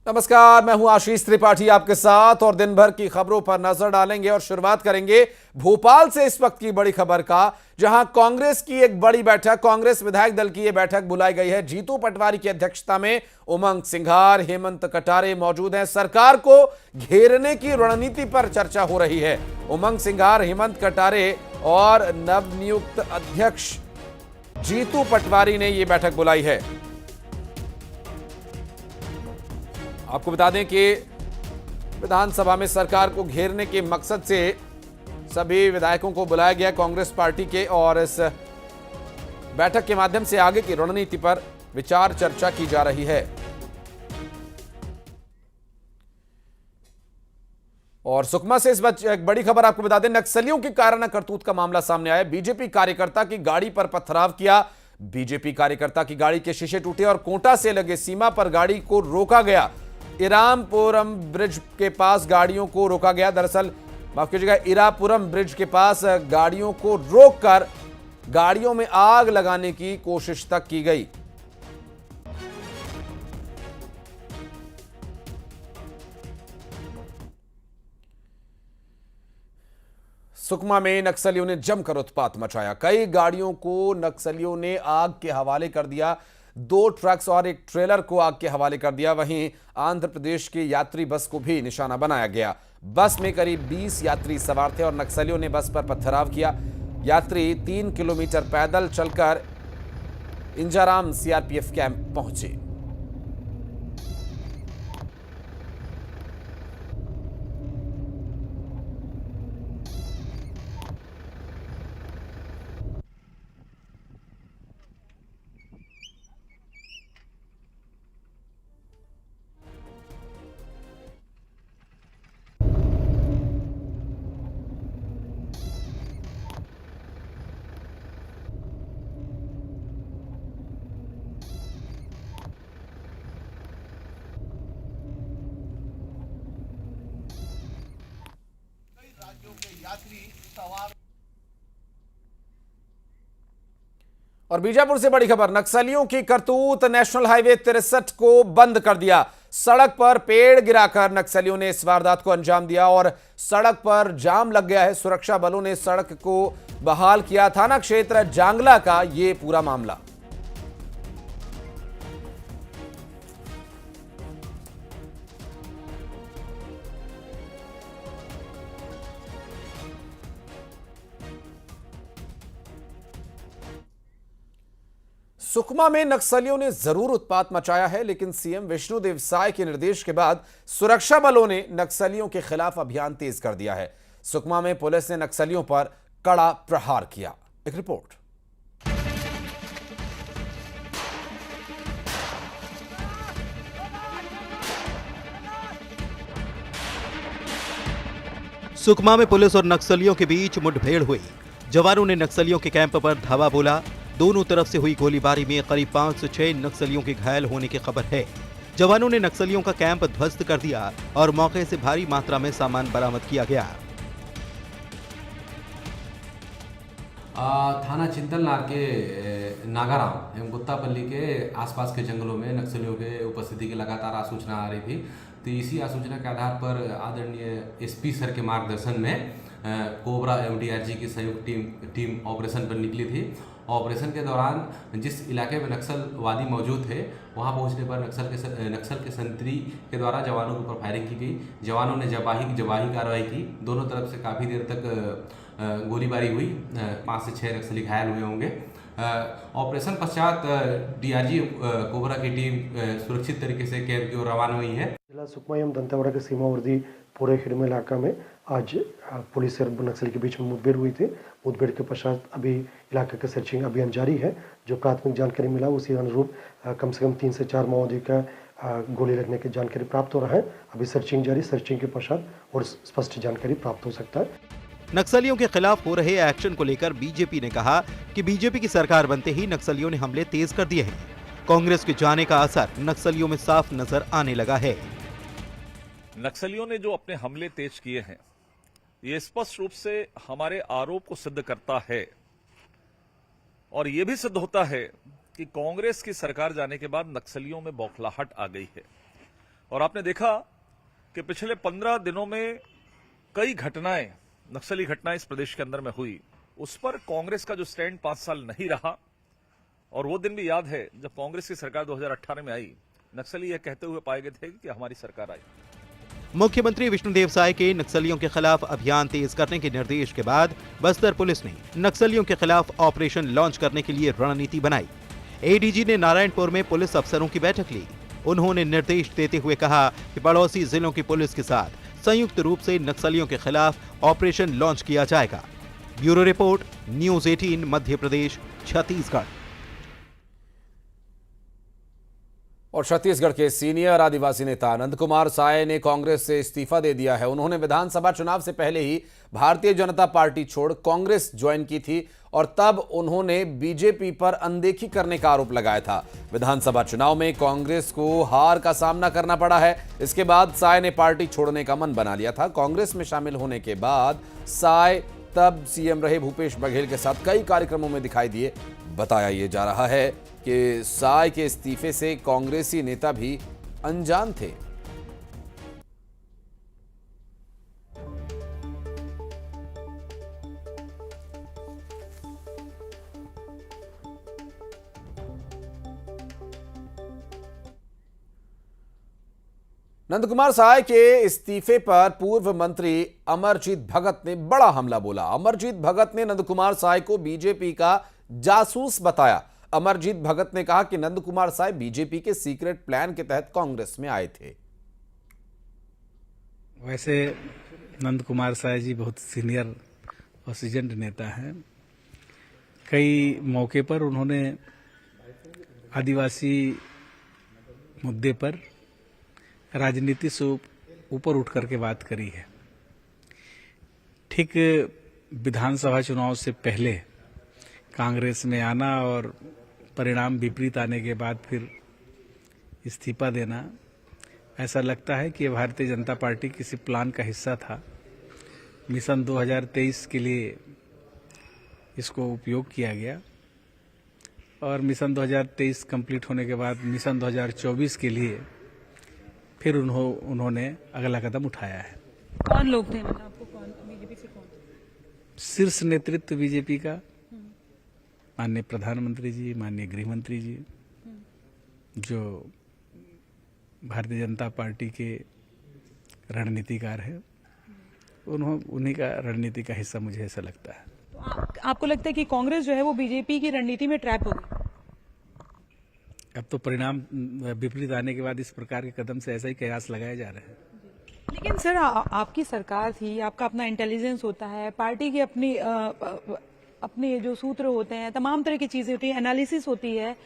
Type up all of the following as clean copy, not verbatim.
नमस्कार, मैं हूं आशीष त्रिपाठी आपके साथ और दिन भर की खबरों पर नजर डालेंगे और शुरुआत करेंगे भोपाल से इस वक्त की बड़ी खबर का, जहां कांग्रेस की एक बड़ी बैठक, कांग्रेस विधायक दल की यह बैठक बुलाई गई है। जीतू पटवारी की अध्यक्षता में उमंग सिंघार, हेमंत कटारे मौजूद हैं। सरकार को घेरने की रणनीति पर चर्चा हो रही है। उमंग सिंघार, हेमंत कटारे और नवनियुक्त अध्यक्ष जीतू पटवारी ने यह बैठक बुलाई है। आपको बता दें कि विधानसभा में सरकार को घेरने के मकसद से सभी विधायकों को बुलाया गया कांग्रेस पार्टी के, और इस बैठक के माध्यम से आगे की रणनीति पर विचार चर्चा की जा रही है। और सुकमा से एक बड़ी खबर आपको बता दें, नक्सलियों की काराना करतूत का मामला सामने आया। बीजेपी कार्यकर्ता की गाड़ी पर पथराव किया। बीजेपी कार्यकर्ता की गाड़ी के शीशे टूटे और कोटा से लगे सीमा पर गाड़ी को रोका गया। इरामपुरम ब्रिज के पास गाड़ियों को रोका गया। दरअसल माफ कीजिएगा, इरापुरम ब्रिज के पास गाड़ियों को रोककर गाड़ियों में आग लगाने की कोशिश तक की गई। सुकमा में नक्सलियों ने जमकर उत्पात मचाया। कई गाड़ियों को नक्सलियों ने आग के हवाले कर दिया। 2 ट्रक्स और एक ट्रेलर को आग के हवाले कर दिया। वहीं आंध्र प्रदेश की यात्री बस को भी निशाना बनाया गया। बस में करीब 20 यात्री सवार थे और नक्सलियों ने बस पर पथराव किया। यात्री 3 किलोमीटर पैदल चलकर इंजाराम सीआरपीएफ कैंप पहुंचे। और बीजापुर से बड़ी खबर, नक्सलियों की करतूत, नेशनल हाईवे 63 को बंद कर दिया। सड़क पर पेड़ गिराकर नक्सलियों ने इस वारदात को अंजाम दिया और सड़क पर जाम लग गया है। सुरक्षा बलों ने सड़क को बहाल किया। थाना क्षेत्र जांगला का यह पूरा मामला। सुकमा में नक्सलियों ने जरूर उत्पात मचाया है, लेकिन सीएम विष्णुदेव साय के निर्देश के बाद सुरक्षा बलों ने नक्सलियों के खिलाफ अभियान तेज कर दिया है। सुकमा में पुलिस ने नक्सलियों पर कड़ा प्रहार किया। एक रिपोर्ट। सुकमा में पुलिस और नक्सलियों के बीच मुठभेड़ हुई। जवानों ने नक्सलियों के कैंप पर धावा बोला। दोनों तरफ से हुई गोलीबारी में करीब 5 से 6 नक्सलियों के घायल होने की खबर है। जवानों ने नक्सलियों का कैंप ध्वस्त कर दिया और मौके से भारी मात्रा में सामान बरामद किया गया। थाना चिंतलनार के नागाराम एवं गुत्तापल्ली के आसपास के जंगलों में नक्सलियों के उपस्थिति की लगातार आसूचना आ रही थी। तो इसी आसूचना के आधार पर आदरणीय एसपी सर के मार्गदर्शन में कोबरा एवं डीआरजी की संयुक्त टीम ऑपरेशन पर निकली थी। ऑपरेशन के दौरान जिस इलाके में नक्सलवादी मौजूद थे, वहां पहुंचने पर नक्सल के संतरी के द्वारा जवानों के ऊपर फायरिंग की गई। जवानों ने जवाही कार्रवाई की। दोनों तरफ से काफ़ी देर तक गोलीबारी हुई। 5 से 6 नक्सली घायल हुए होंगे। ऑपरेशन पश्चात डीआरजी कोबरा की टीम सुरक्षित तरीके से कैंप की ओर रवाना हुई है। जिला सुकमा एवं दंतेवाड़ा के सीमावर्ती पूरे खिड़मे इलाका में आज पुलिस और नक्सली के बीच में मुठभेड़ हुई थी। मुठभेड़ के पश्चात अभी इलाके का सर्चिंग अभियान जारी है। जो प्राथमिक जानकारी मिला उसी अनुरूप कम से कम 3 से 4 माओवादी का गोली लगने की जानकारी प्राप्त हो रहा है। अभी सर्चिंग जारी, सर्चिंग के पश्चात और स्पष्ट जानकारी प्राप्त हो सकता है। नक्सलियों के खिलाफ हो रहे एक्शन को लेकर बीजेपी ने कहा कि बीजेपी की सरकार बनते ही नक्सलियों ने हमले तेज कर दिए हैं। कांग्रेस के जाने का असर नक्सलियों में साफ नजर आने लगा है। नक्सलियों ने जो अपने हमले तेज किए हैं, ये स्पष्ट रूप से हमारे आरोप को सिद्ध करता है और यह भी सिद्ध होता है कि कांग्रेस की सरकार जाने के बाद नक्सलियों में बौखलाहट आ गई है। और आपने देखा कि पिछले 15 दिनों में कई घटनाएं, नक्सली घटनाएं इस प्रदेश के अंदर में हुई। उस पर कांग्रेस का जो स्टैंड 5 साल नहीं रहा, और वो दिन भी याद है जब कांग्रेस की सरकार 2018 में आई, नक्सली यह कहते हुए पाए गए थे कि हमारी सरकार आई। मुख्यमंत्री विष्णुदेव साय के नक्सलियों के खिलाफ अभियान तेज करने के निर्देश के बाद बस्तर पुलिस ने नक्सलियों के खिलाफ ऑपरेशन लॉन्च करने के लिए रणनीति बनाई। एडीजी ने नारायणपुर में पुलिस अफसरों की बैठक ली। उन्होंने निर्देश देते हुए कहा कि पड़ोसी जिलों की पुलिस के साथ संयुक्त रूप से नक्सलियों के खिलाफ ऑपरेशन लॉन्च किया जाएगा। Bureau report, news 18 Madhya Pradesh, Chhattisgarh. और छत्तीसगढ़ के सीनियर आदिवासी नेता नंद कुमार साय ने कांग्रेस से इस्तीफा दे दिया है। उन्होंने विधानसभा चुनाव से पहले ही भारतीय जनता पार्टी छोड़ कांग्रेस ज्वाइन की थी और तब उन्होंने बीजेपी पर अनदेखी करने का आरोप लगाया था। विधानसभा चुनाव में कांग्रेस को हार का सामना करना पड़ा है। इसके बाद साय ने पार्टी छोड़ने का मन बना लिया था। कांग्रेस में शामिल होने के बाद साय तब सीएम रहे भूपेश बघेल के साथ कई कार्यक्रमों में दिखाई दिए। बताया ये जा रहा है कि साय के इस्तीफे से कांग्रेसी नेता भी अनजान थे। नंद कुमार साय के इस्तीफे पर पूर्व मंत्री अमरजीत भगत ने बड़ा हमला बोला। अमरजीत भगत ने नंद कुमार साय को बीजेपी का जासूस बताया। अमरजीत भगत ने कहा कि नंद कुमार साय बीजेपी के सीक्रेट प्लान के तहत कांग्रेस में आए थे। वैसे नंद कुमार साय जी बहुत सीनियर और सीजन्ड नेता हैं। कई मौके पर उन्होंने आदिवासी मुद्दे पर राजनीति से ऊपर उठ करके बात करी है। ठीक विधानसभा चुनाव से पहले कांग्रेस में आना और परिणाम विपरीत आने के बाद फिर इस्तीफा देना, ऐसा लगता है कि भारतीय जनता पार्टी किसी प्लान का हिस्सा था। मिशन 2023 के लिए इसको उपयोग किया गया और मिशन 2023 कंप्लीट होने के बाद मिशन 2024 के लिए फिर उन्होंने अगला कदम उठाया है। कौन लोग थे, मतलब आपको कौन बीजेपी से कौन? शीर्ष नेतृत्व बीजेपी का, माननीय प्रधानमंत्री जी, माननीय गृह मंत्री जी, जो भारतीय जनता पार्टी के रणनीतिकार है, उन्हीं का रणनीति का हिस्सा मुझे ऐसा लगता है। तो आपको लगता है कि कांग्रेस जो है वो बीजेपी की रणनीति में ट्रैप हो गई? अब तो परिणाम विपरीत आने के बाद इस प्रकार के कदम से ऐसा ही कयास लगाए जा रहे हैं। लेकिन सर, आपकी सरकार थी, आपका अपना इंटेलिजेंस होता है, पार्टी की अपने जो सूत्र होते हैं, तमाम तरह की चीजें होती है, एनालिसिस होती है,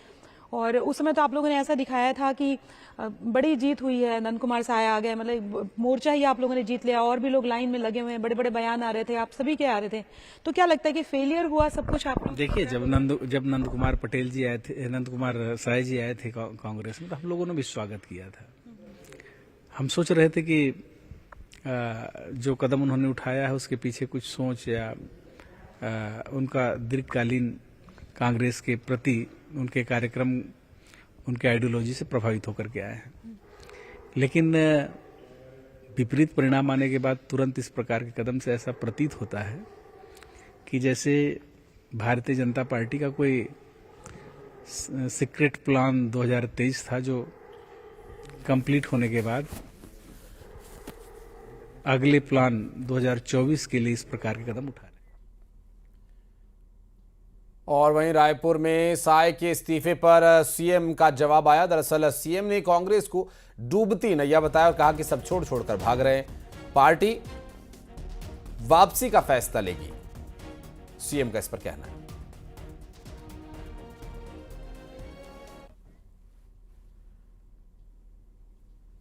और उस समय तो आप लोगों ने ऐसा दिखाया था कि बड़ी जीत हुई है, नंद कुमार साय आ गए, मतलब मोर्चा ही आप लोगों ने जीत लिया, और भी लोग लाइन में लगे हुए हैं, बड़े बड़े बयान आ रहे थे, आप सभी के आ रहे थे। तो क्या लगता है कि फेलियर हुआ सब कुछ आप लोग? देखिए, जब नंद कुमार पटेल जी आए थे, नंद कुमार साय जी आए थे कांग्रेस में, तो हम लोगों ने भी स्वागत किया था। हम सोच रहे थे कि जो कदम उन्होंने उठाया है उसके पीछे कुछ सोच या उनका दीर्घकालीन कांग्रेस के प्रति उनके कार्यक्रम, उनके आइडियोलॉजी से प्रभावित होकर के आए हैं। लेकिन विपरीत परिणाम आने के बाद तुरंत इस प्रकार के कदम से ऐसा प्रतीत होता है कि जैसे भारतीय जनता पार्टी का कोई सीक्रेट प्लान 2023 था, जो कंप्लीट होने के बाद अगले प्लान 2024 के लिए इस प्रकार के कदम उठा रहे। और वहीं रायपुर में साय के इस्तीफे पर सीएम का जवाब आया। दरअसल सीएम ने कांग्रेस को डूबती नैया बताया और कहा कि सब छोड़ छोड़कर भाग रहे हैं, पार्टी वापसी का फैसला लेगी। सीएम का इस पर कहना है।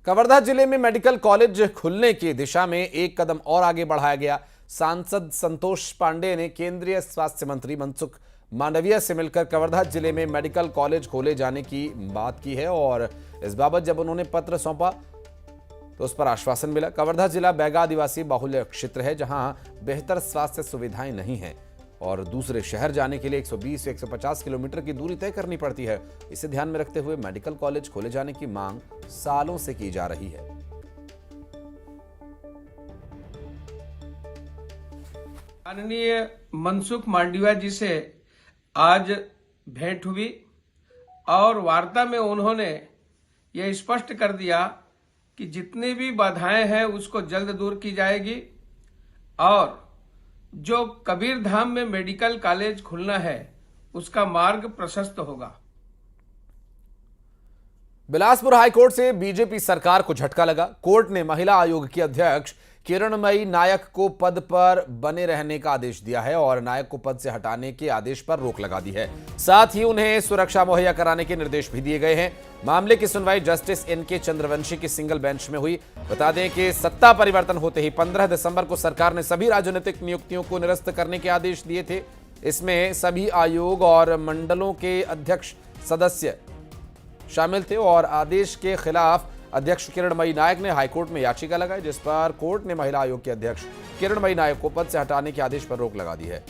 कवर्धा जिले में मेडिकल कॉलेज खुलने की दिशा में एक कदम और आगे बढ़ाया गया। सांसद संतोष पांडे ने केंद्रीय स्वास्थ्य मंत्री मनसुख मांडविया से मिलकर कवर्धा जिले में मेडिकल कॉलेज खोले जाने की बात की है और इस बाबत जब उन्होंने पत्र सौंपा तो उस पर आश्वासन मिला। कवर्धा जिला बैगा आदिवासी बाहुल्य क्षेत्र है, जहां बेहतर स्वास्थ्य सुविधाएं नहीं हैं। और दूसरे शहर जाने के लिए 120 से 150 किलोमीटर की दूरी तय करनी पड़ती है। इसे ध्यान में रखते हुए मेडिकल कॉलेज खोले जाने की मांग सालों से की जा रही है। माननीय मनसुख मांडविया जी से आज भेंट हुई और वार्ता में उन्होंने यह स्पष्ट कर दिया कि जितनी भी बाधाएं हैं उसको जल्द दूर की जाएगी और जो कबीर धाम में मेडिकल कॉलेज खुलना है उसका मार्ग प्रशस्त होगा। बिलासपुर हाईकोर्ट से बीजेपी सरकार को झटका लगा। कोर्ट ने महिला आयोग की अध्यक्ष किरणमयी नायक को पद पर बने रहने का आदेश दिया है और नायक को पद से हटाने के आदेश पर रोक लगा दी है। साथ ही उन्हें सुरक्षा मुहैया कराने के निर्देश भी दिए गए हैं। मामले की सुनवाई जस्टिस एनके चंद्रवंशी की सिंगल बेंच में हुई। बता दें कि सत्ता परिवर्तन होते ही 15 दिसंबर को सरकार ने सभी राजनीतिक नियुक्तियों को निरस्त करने के आदेश दिए थे। इसमें सभी आयोग और मंडलों के अध्यक्ष सदस्य शामिल थे और आदेश के खिलाफ अध्यक्ष किरणमयी नायक ने हाईकोर्ट में याचिका लगाई, जिस पर कोर्ट ने महिला आयोग के अध्यक्ष किरणमयी नायक को पद से हटाने के आदेश पर रोक लगा दी है।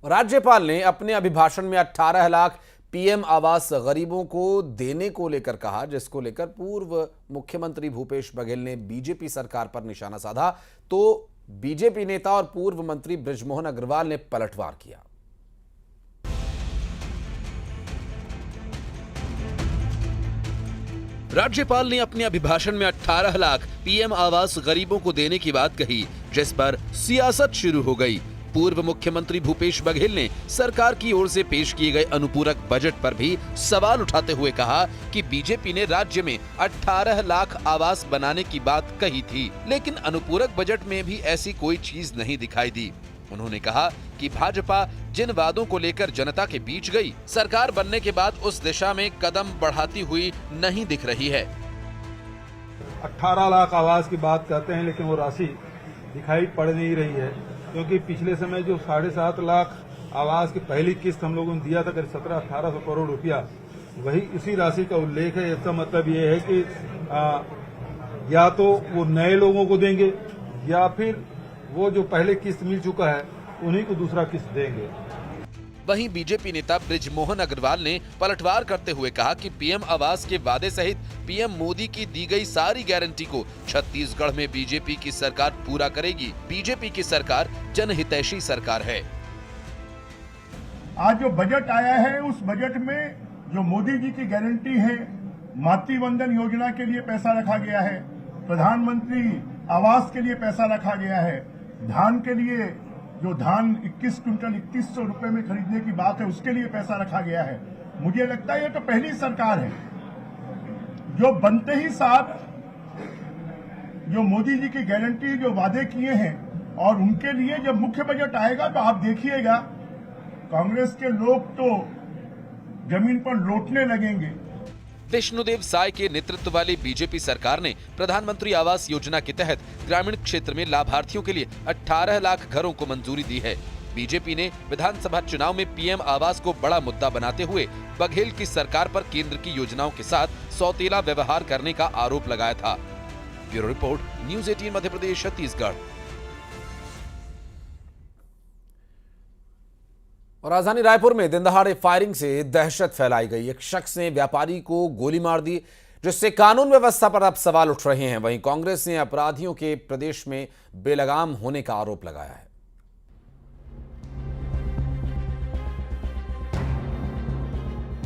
राज्यपाल ने अपने अभिभाषण में 18 लाख पीएम आवास गरीबों को देने को लेकर कहा, जिसको लेकर पूर्व मुख्यमंत्री भूपेश बघेल ने बीजेपी सरकार पर निशाना साधा, तो बीजेपी नेता और पूर्व मंत्री बृजमोहन अग्रवाल ने पलटवार किया। राज्यपाल ने अपने अभिभाषण में 18 लाख पीएम आवास गरीबों को देने की बात कही, जिस पर सियासत शुरू हो गई। पूर्व मुख्यमंत्री भूपेश बघेल ने सरकार की ओर से पेश किए गए अनुपूरक बजट पर भी सवाल उठाते हुए कहा कि बीजेपी ने राज्य में 18 लाख आवास बनाने की बात कही थी, लेकिन अनुपूरक बजट में भी ऐसी कोई चीज नहीं दिखाई दी। उन्होंने कहा कि भाजपा जिन वादों को लेकर जनता के बीच गई, सरकार बनने के बाद उस दिशा में कदम बढ़ाती हुई नहीं दिख रही है। 18 लाख आवास की बात करते हैं, लेकिन वो राशि दिखाई पड़ नहीं रही है, क्योंकि पिछले समय जो 7.5 लाख आवास की पहली किस्त हम लोगों ने दिया था, करीब 1700-1800 करोड़ रुपया, वही इसी राशि का उल्लेख है। इसका मतलब ये है कि या तो वो नए लोगों को देंगे या फिर वो जो पहले किस्त मिल चुका है उन्हीं को दूसरा किस्त देंगे। वहीं बीजेपी नेता बृजमोहन अग्रवाल ने पलटवार करते हुए कहा कि पीएम आवास के वादे सहित पीएम मोदी की दी गई सारी गारंटी को छत्तीसगढ़ में बीजेपी की सरकार पूरा करेगी। बीजेपी की सरकार जनहितैषी सरकार है। आज जो बजट आया है, उस बजट में जो मोदी जी की गारंटी है, मातृ वंदन योजना के लिए पैसा रखा गया है, प्रधानमंत्री आवास के लिए पैसा रखा गया है, धान के लिए जो धान 21 क्विंटल 3100 रुपए में खरीदने की बात है उसके लिए पैसा रखा गया है। मुझे लगता है ये तो पहली सरकार है जो बनते ही साथ जो मोदी जी की गारंटी जो वादे किए हैं, और उनके लिए जब मुख्य बजट आएगा तो आप देखिएगा कांग्रेस के लोग तो जमीन पर लौटने लगेंगे। विष्णुदेव साय के नेतृत्व वाली बीजेपी सरकार ने प्रधानमंत्री आवास योजना के तहत ग्रामीण क्षेत्र में लाभार्थियों के लिए 18 लाख घरों को मंजूरी दी है। बीजेपी ने विधानसभा चुनाव में पीएम आवास को बड़ा मुद्दा बनाते हुए बघेल की सरकार पर केंद्र की योजनाओं के साथ सौतेला व्यवहार करने का आरोप लगाया था। Bureau report, news 18 Madhya Pradesh, Chhattisgarh. और राजधानी रायपुर में दिनदहाड़े फायरिंग से दहशत फैलाई गई। एक शख्स ने व्यापारी को गोली मार दी, जिससे कानून व्यवस्था पर अब सवाल उठ रहे हैं। वहीं कांग्रेस ने अपराधियों के प्रदेश में बेलगाम होने का आरोप लगाया है।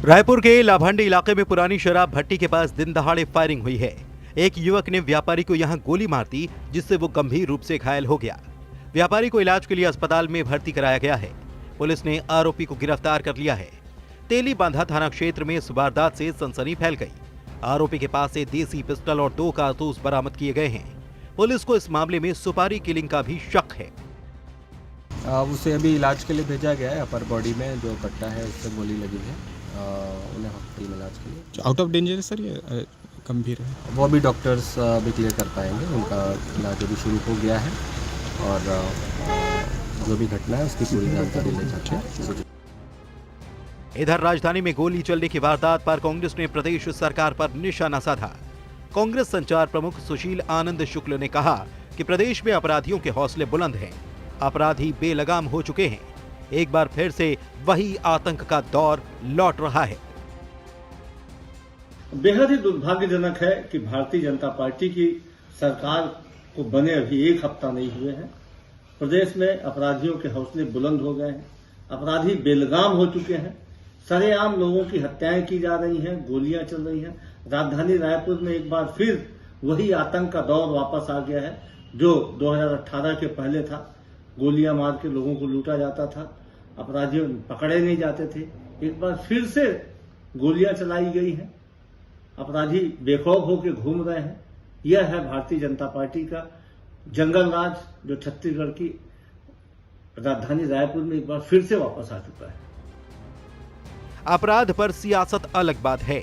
रायपुर के लाभांडी इलाके में पुरानी शराब भट्टी के पास दिनदहाड़े फायरिंग हुई है। एक युवक ने व्यापारी को यहां गोली मार दी, जिससे वो गंभीर रूप से घायल हो गया। व्यापारी को इलाज के लिए अस्पताल में भर्ती कराया गया है। पुलिस ने आरोपी को गिरफ्तार कर लिया है। तेली बांधा थाना क्षेत्र में इस वारदात से सनसनी फैल गई। आरोपी के पास से देसी पिस्टल और 2 कारतूस बरामद किए गए हैं। पुलिस को इस मामले में सुपारी किलिंग का भी शक है। उसे अभी इलाज के लिए भेजा गया है। अपर बॉडी में जो कट्टा है उससे गोली लगी है, उन्हें हॉस्पिटल में इलाज के लिए। आउट ऑफ डेंजर है सर, ये गंभीर है? वो अभी डॉक्टर्स भी क्लियर कर पाएंगे। उनका इलाज अभी शुरू हो गया है और जो भी घटना है उसकी पूरी जानकारी ले सकते हैं। इधर राजधानी में गोली चलने की वारदात पर कांग्रेस ने प्रदेश सरकार पर निशाना साधा। कांग्रेस संचार प्रमुख सुशील आनंद शुक्ल ने कहा कि प्रदेश में अपराधियों के हौसले बुलंद हैं, अपराधी बेलगाम हो चुके हैं, एक बार फिर से वही आतंक का दौर लौट रहा है। बेहद ही दुर्भाग्यजनक है कि भारतीय जनता पार्टी की सरकार को बने अभी एक हफ्ता नहीं हुए हैं, प्रदेश में अपराधियों के हौसले बुलंद हो गए हैं, अपराधी बेलगाम हो चुके हैं, सरेआम लोगों की हत्याएं की जा रही हैं, गोलियां चल रही हैं। राजधानी रायपुर में एक बार फिर वही आतंक का दौर वापस आ गया है जो 2018 के पहले था। गोलियां मार के लोगों को लूटा जाता था, अपराधी पकड़े नहीं जाते थे। एक बार फिर से गोलियां चलाई गई हैं, अपराधी बेखौफ होकर घूम रहे हैं। यह है भारतीय जनता पार्टी का जंगल राज जो छत्तीसगढ़ की राजधानी रायपुर में एक बार फिर से वापस आ चुका है। अपराध पर सियासत अलग बात है,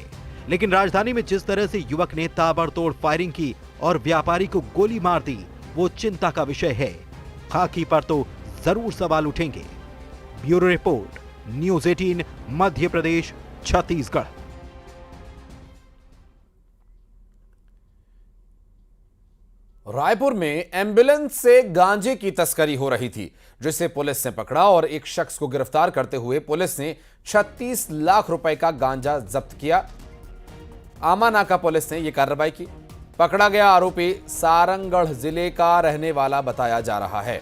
लेकिन राजधानी में जिस तरह से युवक ने ताबड़तोड़ फायरिंग की और व्यापारी को गोली मार दी, वो चिंता का विषय है। खाकी पर तो जरूर सवाल उठेंगे। Bureau report, news 18, Madhya Pradesh, Chhattisgarh. Raipur में एम्बुलेंस से गांजे की तस्करी हो रही थी, जिसे पुलिस ने पकड़ा और एक शख्स को गिरफ्तार करते हुए पुलिस ने 36 लाख रुपए का गांजा जब्त किया। आमानाका पुलिस ने यह कार्रवाई की। पकड़ा गया आरोपी सारंगढ़ जिले का रहने वाला बताया जा रहा है।